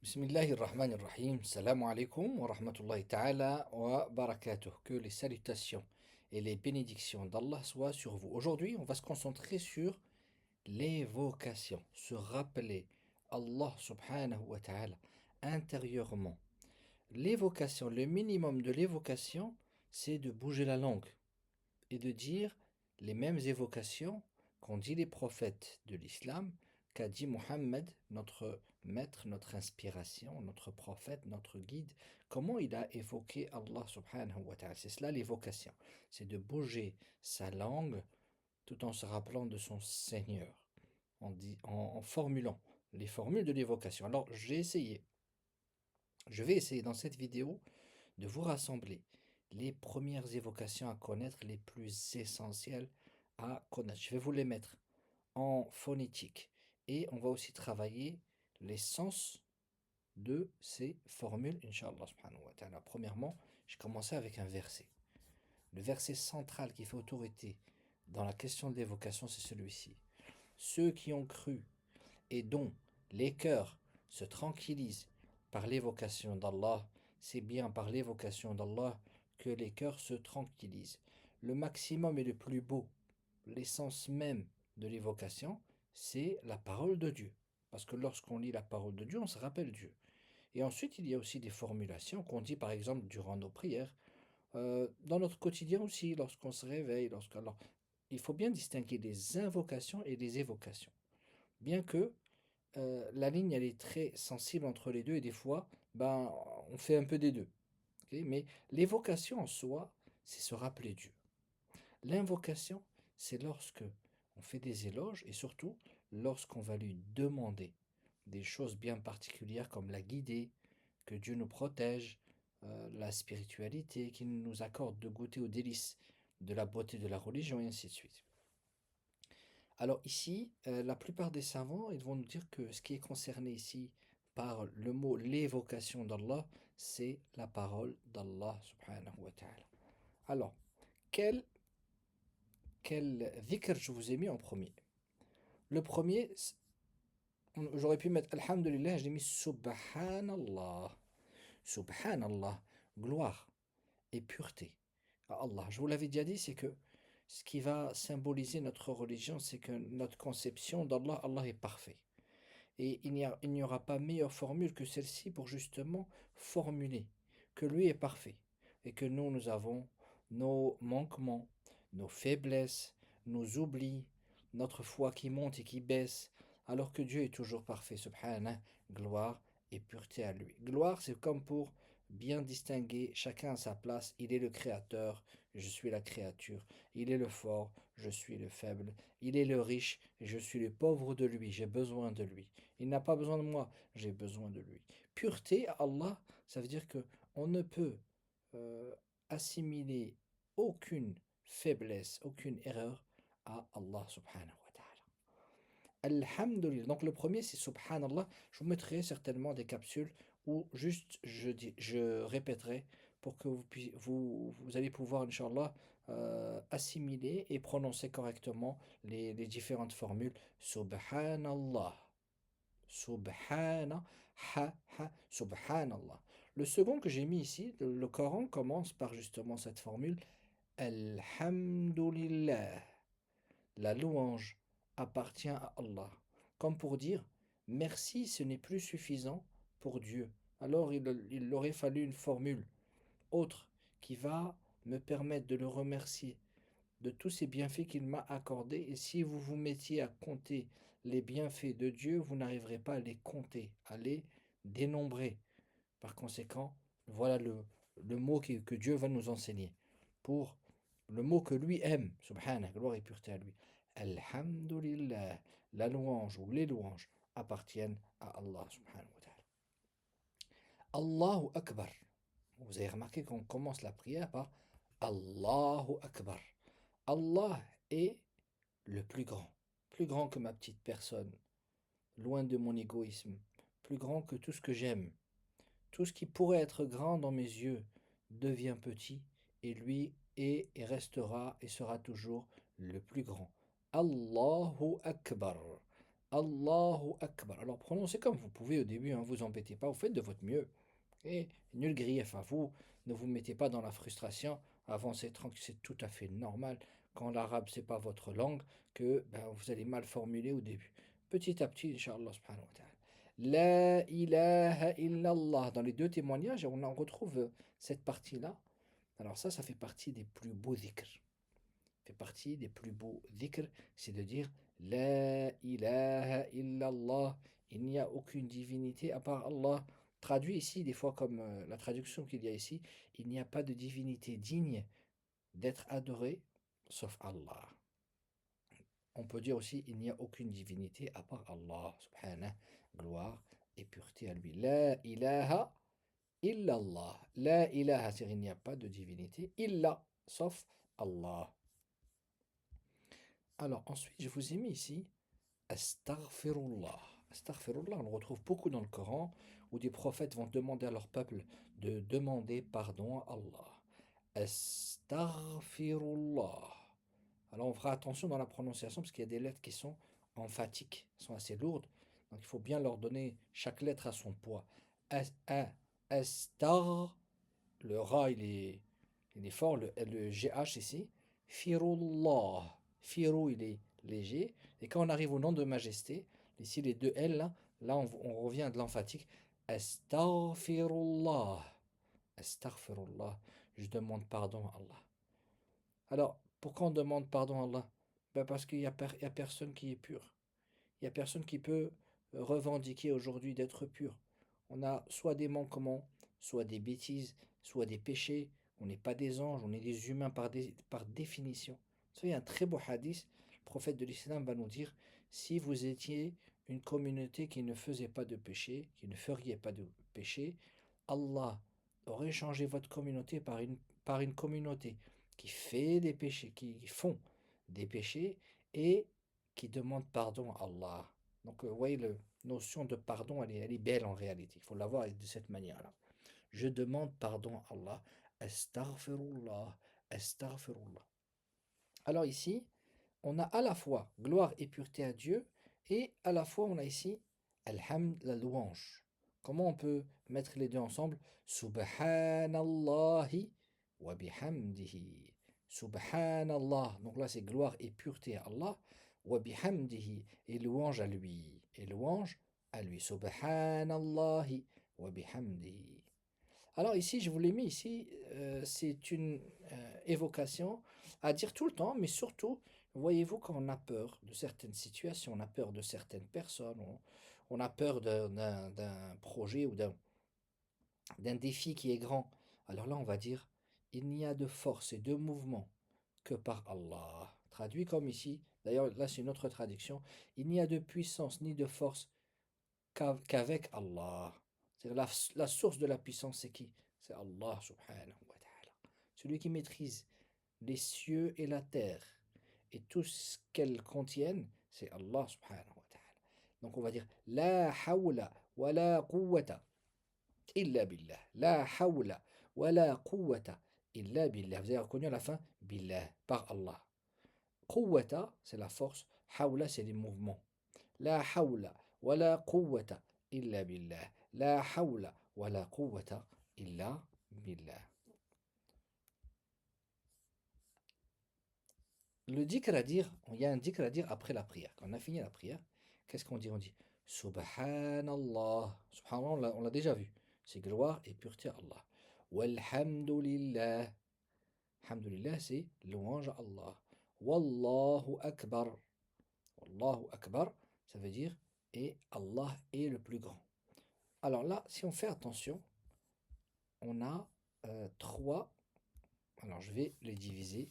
Bismillahirrahmanirrahim. Salam alaikum wa rahmatullahi ta'ala wa barakatuh. Que les salutations et les bénédictions d'Allah soient sur vous. Aujourd'hui, on va se concentrer sur l'évocation, se rappeler Allah subhanahu wa ta'ala intérieurement. L'évocation, le minimum de l'évocation, c'est de bouger la langue et de dire les mêmes évocations qu'ont dit les prophètes de l'islam, qu'a dit Mohammed, notre maître, notre inspiration, notre prophète, notre guide, comment il a évoqué Allah subhanahu wa ta'ala. C'est cela l'évocation, c'est de bouger sa langue tout en se rappelant de son Seigneur, en formulant les formules de l'évocation. Alors je vais essayer dans cette vidéo de vous rassembler les premières évocations à connaître, les plus essentielles à connaître. Je vais vous les mettre en phonétique et on va aussi travailler les sens de ces formules, Inch'Allah subhanahu wa ta'ala. Premièrement, j'ai commencé avec un verset. Le verset central qui fait autorité dans la question de l'évocation, c'est celui-ci. Ceux qui ont cru et dont les cœurs se tranquillisent par l'évocation d'Allah, c'est bien par l'évocation d'Allah que les cœurs se tranquillisent. Le maximum et le plus beau, l'essence même de l'évocation, c'est la parole de Dieu. Parce que lorsqu'on lit la parole de Dieu, on se rappelle Dieu. Et ensuite, il y a aussi des formulations qu'on dit par exemple durant nos prières, dans notre quotidien aussi, lorsqu'on se réveille, alors, il faut bien distinguer les invocations et les évocations. Bien que la ligne elle est très sensible entre les deux et des fois, ben, on fait un peu des deux. Ok. Mais l'évocation en soi, c'est se rappeler Dieu. L'invocation, c'est lorsque on fait des éloges et surtout lorsqu'on va lui demander des choses bien particulières comme la guider, que Dieu nous protège, la spiritualité, qu'il nous accorde de goûter aux délices de la beauté de la religion et ainsi de suite. Alors ici, la plupart des savants, ils vont nous dire que ce qui est concerné ici par le mot l'évocation d'Allah, c'est la parole d'Allah subhanahu wa ta'ala. Alors, quel, quel dhikr je vous ai mis en premier? Le premier, j'aurais pu mettre Alhamdulillah, j'ai mis Subhanallah. Subhanallah, gloire et pureté à Allah. Je vous l'avais déjà dit, c'est que ce qui va symboliser notre religion, c'est que notre conception d'Allah, Allah est parfait. Et il n'y aura pas meilleure formule que celle-ci pour justement formuler que lui est parfait et que nous avons nos manquements, nos faiblesses, nos oublis, notre foi qui monte et qui baisse, alors que Dieu est toujours parfait. Subhanah, gloire et pureté à lui. Gloire, c'est comme pour bien distinguer chacun à sa place. Il est le créateur, je suis la créature. Il est le fort, je suis le faible. Il est le riche, je suis le pauvre de lui, j'ai besoin de lui. Il n'a pas besoin de moi, j'ai besoin de lui. Pureté à Allah, ça veut dire que on ne peut euh, assimiler aucune faiblesse, aucune erreur à Allah subhanahu wa ta'ala. Alhamdulillah. Donc le premier c'est subhanallah. Je vous mettrai certainement des capsules où juste je répéterai pour que vous allez pouvoir, Inch'Allah, assimiler et prononcer correctement les différentes formules. Subhanallah. Subhana, subhanallah. Le second que j'ai mis ici, le Coran commence par justement cette formule. Alhamdulillah. La louange appartient à Allah. Comme pour dire, merci, ce n'est plus suffisant pour Dieu. Alors il aurait fallu une formule autre qui va me permettre de le remercier de tous ces bienfaits qu'il m'a accordés. Et si vous vous mettiez à compter les bienfaits de Dieu, vous n'arriverez pas à les compter, à les dénombrer. Par conséquent, voilà le mot que Dieu va nous enseigner. Pour le mot que lui aime, subhanah, gloire et pureté à lui. Alhamdulillah, la louange ou les louanges appartiennent à Allah subhanahu wa ta'ala. Allahu Akbar. Vous avez remarqué qu'on commence la prière par Allahu Akbar. Allah est le plus grand que ma petite personne, loin de mon égoïsme, plus grand que tout ce que j'aime. Tout ce qui pourrait être grand dans mes yeux devient petit, et lui est et restera et sera toujours le plus grand. Allahu Akbar. Allahu Akbar. Alors prononcez comme vous pouvez au début, hein, vous embêtez pas, vous faites de votre mieux. Et nul grief à vous, ne vous mettez pas dans la frustration, avancez tranquille, c'est tout à fait normal quand l'arabe c'est pas votre langue que ben, vous allez mal formuler au début. Petit à petit, Inch'Allah subhanahu wa ta'ala. La ilaha illallah. Dans les deux témoignages, on en retrouve cette partie-là. Alors ça fait partie des plus beaux dhikrs. Fait partie des plus beaux dhikrs, c'est de dire La ilaha illallah. Il n'y a aucune divinité à part Allah. Traduit ici, des fois comme la traduction qu'il y a ici, il n'y a pas de divinité digne d'être adorée sauf Allah. On peut dire aussi il n'y a aucune divinité à part Allah, subhanah, gloire et pureté à lui. La ilaha illallah. La ilaha, c'est il n'y a pas de divinité, illa, sauf Allah. Alors ensuite, je vous ai mis ici Astaghfirullah. Astaghfirullah, on le retrouve beaucoup dans le Coran où des prophètes vont demander à leur peuple de demander pardon à Allah. Astaghfirullah. Alors on fera attention dans la prononciation parce qu'il y a des lettres qui sont emphatiques, sont assez lourdes. Donc il faut bien leur donner chaque lettre à son poids. Astar, le ra il est fort, le GH ici. Firullah, Firu il est léger. Et quand on arrive au nom de majesté, ici les deux L, là on revient de l'emphatique. Astaghfirullah, Astaghfirullah, je demande pardon à Allah. Alors, pourquoi on demande pardon à Allah? Ben parce qu'il y a personne qui est pur. Il n'y a personne qui peut revendiquer aujourd'hui d'être pur. On a soit des manquements, soit des bêtises, soit des péchés. On n'est pas des anges, on est des humains par définition. Ça, il y a un très beau hadith. Le prophète de l'islam va nous dire, si vous étiez une communauté qui ne faisait pas de péché, qui ne feriez pas de péché, Allah aurait changé votre communauté par une communauté qui fait des péchés, qui font des péchés et qui demande pardon à Allah. Donc, vous voyez, la notion de pardon, elle est belle en réalité. Il faut l'avoir de cette manière-là. Je demande pardon à Allah. Astaghfirullah, astaghfirullah. Alors ici, on a à la fois gloire et pureté à Dieu, et à la fois on a ici Alhamd, la louange. Comment on peut mettre les deux ensemble? Subhanallahi wa bihamdihi. Subhanallah. Donc là, c'est gloire et pureté à Allah. Wa bihamdihi. Et louange à lui. Et louange à lui. Subhanallahi wa bihamdihi. Alors ici, je vous l'ai mis ici, c'est une évocation à dire tout le temps, mais surtout, voyez-vous, quand on a peur de certaines situations, on a peur de certaines personnes, on a peur d'un projet ou d'un défi qui est grand. Alors là, on va dire, il n'y a de force et de mouvement que par Allah. Traduit comme ici, d'ailleurs là c'est une autre traduction, il n'y a de puissance ni de force qu'avec Allah. C'est la source de la puissance, c'est qui? C'est Allah subhanahu wa ta'ala. Celui qui maîtrise les cieux et la terre et tout ce qu'elles contiennent, c'est Allah subhanahu wa ta'ala. Donc on va dire La hawla wa la quwwata illa billah. La hawla wa la quwwata illa billah. Vous avez reconnu à la fin Billah, par Allah. Quwwata, c'est la force. Hawla, c'est les mouvements. La hawla wa la quwwata illa billah. La hawla wa la quwwata illa billah. Le dhikr à dire, il y a un dhikr à dire après la prière. Quand on a fini la prière, qu'est-ce qu'on dit? On dit Subhanallah. Subhanallah, on l'a déjà vu. C'est gloire et pureté à Allah. Walhamdulillah. Alhamdulillah, c'est louange à Allah. Wallahu akbar. Wallahu akbar, ça veut dire et Allah est le plus grand. Alors là, si on fait attention, on a trois. Alors je vais les diviser.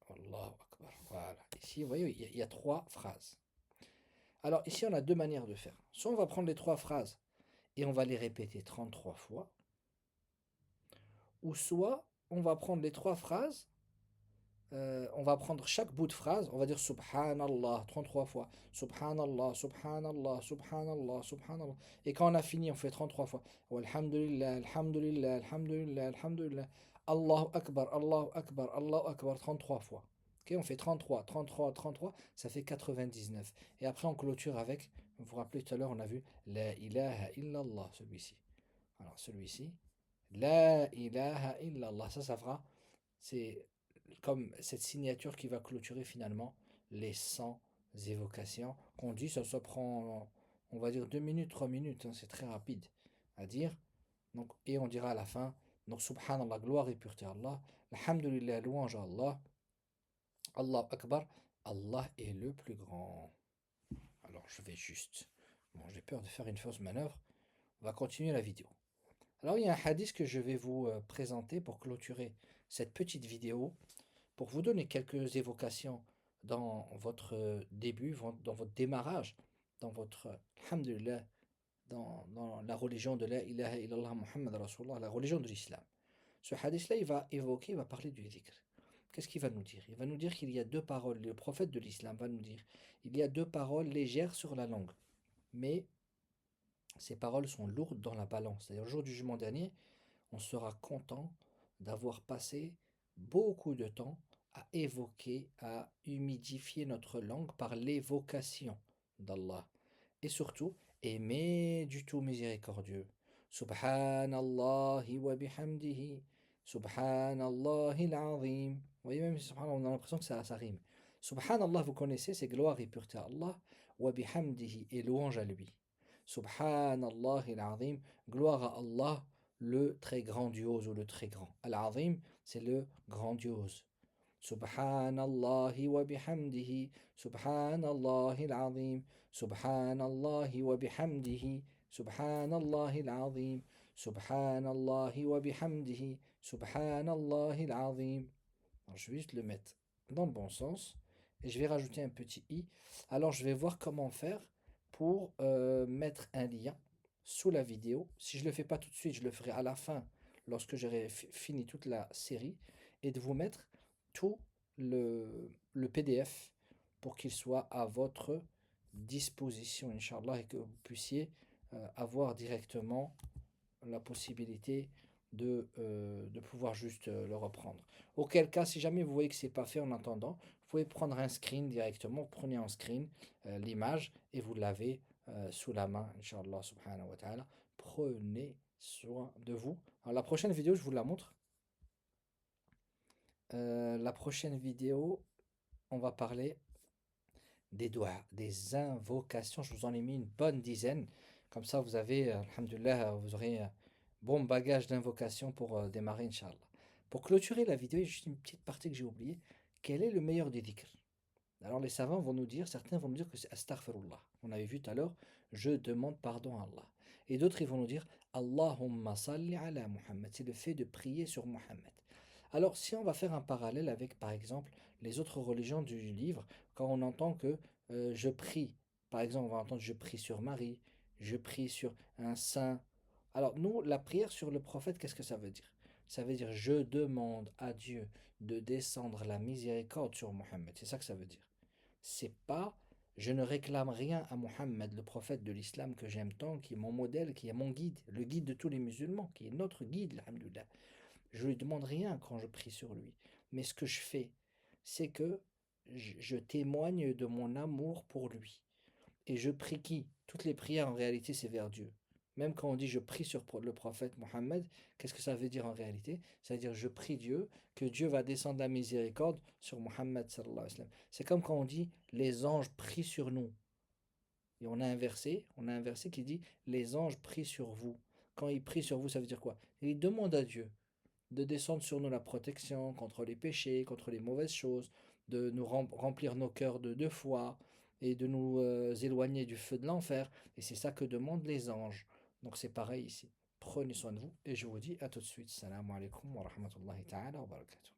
Allahu Akbar. Voilà. Ici, vous voyez, il y a trois phrases. Alors ici, on a deux manières de faire. Soit on va prendre les trois phrases et on va les répéter 33 fois. Ou soit on va prendre les trois phrases, on va prendre chaque bout de phrase, on va dire Subhanallah 33 fois. Subhanallah, Subhanallah, Subhanallah, Subhanallah. Et quand on a fini, on fait 33 fois. Alhamdulillah, Alhamdulillah, Alhamdulillah, Alhamdulillah. Allahu Akbar, Allahu Akbar, Allahu Akbar 33 fois. Ok, on fait 33, 33, 33, ça fait 99. Et après, on clôture avec, vous vous rappelez tout à l'heure, on a vu La ilaha illallah, celui-ci. Alors, celui-ci, La ilaha illallah, ça fera, c'est comme cette signature qui va clôturer finalement les 100 évocations qu'on dit, ça prend, on va dire 2 minutes, 3 minutes, hein, c'est très rapide à dire. Donc, et on dira à la fin, donc subhanallah, gloire et pureté à Allah, alhamdulillah, louange à Allah, Allah Akbar, Allah est le plus grand. Alors je vais juste, bon j'ai peur de faire une fausse manœuvre, on va continuer la vidéo. Alors il y a un hadith que je vais vous présenter pour clôturer cette petite vidéo, pour vous donner quelques évocations dans votre début, dans votre démarrage, dans votre, alhamdulillah, dans la religion de la ilaha illallah Muhammad Rasulullah, la religion de l'islam. Ce hadith-là, il va évoquer, il va parler du dhikr. Qu'est-ce qu'il va nous dire? Il va nous dire qu'il y a deux paroles, le prophète de l'islam va nous dire, il y a deux paroles légères sur la langue, mais ces paroles sont lourdes dans la balance. C'est-à-dire, le jour du jugement dernier, on sera content d'avoir passé beaucoup de temps à évoquer, à humidifier notre langue par l'évocation d'Allah. Et surtout, aimer du tout miséricordieux. Subhanallahi wa bihamdihi. Subhanallahi al-azim. Vous voyez, même subhanallah, on a l'impression que ça rime. Subhanallah, vous connaissez, c'est gloire et pureté à Allah. Wa bihamdihi, et louange à lui. Subhanallahi al-azim, gloire à Allah, le très grandiose ou le très grand. Al-azim, c'est le grandiose. Subhanallahi wa bihamdihi. Subhanallahi al-azim. Subhanallahi wa bihamdihi. Subhanallahi al-azim. Subhanallahi wa bihamdihi. Subhanallahi al-azim. Alors, je vais juste le mettre dans le bon sens et je vais rajouter un petit i. Alors je vais voir comment faire pour mettre un lien sous la vidéo. Si je ne le fais pas tout de suite, je le ferai à la fin lorsque j'aurai fini toute la série et de vous mettre tout le PDF pour qu'il soit à votre disposition, Inch'Allah, et que vous puissiez avoir directement la possibilité de pouvoir juste le reprendre. Auquel cas, si jamais vous voyez que c'est pas fait en attendant, vous pouvez prendre un screen directement, vous prenez en screen l'image et vous l'avez sous la main, Inch'Allah subhanahu wa ta'ala. Prenez soin de vous. Alors la prochaine vidéo, je vous la montre. La prochaine vidéo, on va parler des doigts, des invocations. Je vous en ai mis une bonne dizaine. Comme ça, vous avez, alhamdulillah, vous aurez bon bagage d'invocations pour démarrer, Inch'Allah. Pour clôturer la vidéo, il y a juste une petite partie que j'ai oubliée. Quel est le meilleur des dhikr? Alors les savants vont nous dire, certains vont nous dire que c'est astaghfirullah. On avait vu tout à l'heure, je demande pardon à Allah. Et d'autres, ils vont nous dire Allahumma salli ala Muhammad. C'est le fait de prier sur Muhammad. Alors si on va faire un parallèle avec, par exemple, les autres religions du livre, quand on entend que je prie, par exemple, on va entendre je prie sur Marie, je prie sur un saint. Alors nous, la prière sur le prophète, qu'est-ce que ça veut dire? Ça veut dire je demande à Dieu de descendre la miséricorde sur Mohammed. C'est ça que ça veut dire. C'est pas je ne réclame rien à Mohammed, le prophète de l'islam que j'aime tant, qui est mon modèle, qui est mon guide, le guide de tous les musulmans, qui est notre guide, alhamdoulilah. Je lui demande rien quand je prie sur lui. Mais ce que je fais, c'est que je témoigne de mon amour pour lui. Et je prie qui? Toutes les prières en réalité c'est vers Dieu. Même quand on dit je prie sur le prophète Mohammed, qu'est-ce que ça veut dire en réalité? Ça veut dire je prie Dieu, que Dieu va descendre la miséricorde sur Mohammed sallallahu alayhi wa sallam. C'est comme quand on dit les anges prient sur nous. Et on a un verset qui dit les anges prient sur vous. Quand ils prient sur vous, ça veut dire quoi? Ils demandent à Dieu de descendre sur nous la protection contre les péchés, contre les mauvaises choses, de nous remplir nos cœurs de foi et de nous éloigner du feu de l'enfer. Et c'est ça que demandent les anges. Donc c'est pareil ici. Prenez soin de vous et je vous dis à tout de suite. Salam alaikum wa rahmatullahi ta'ala wa barakatuh.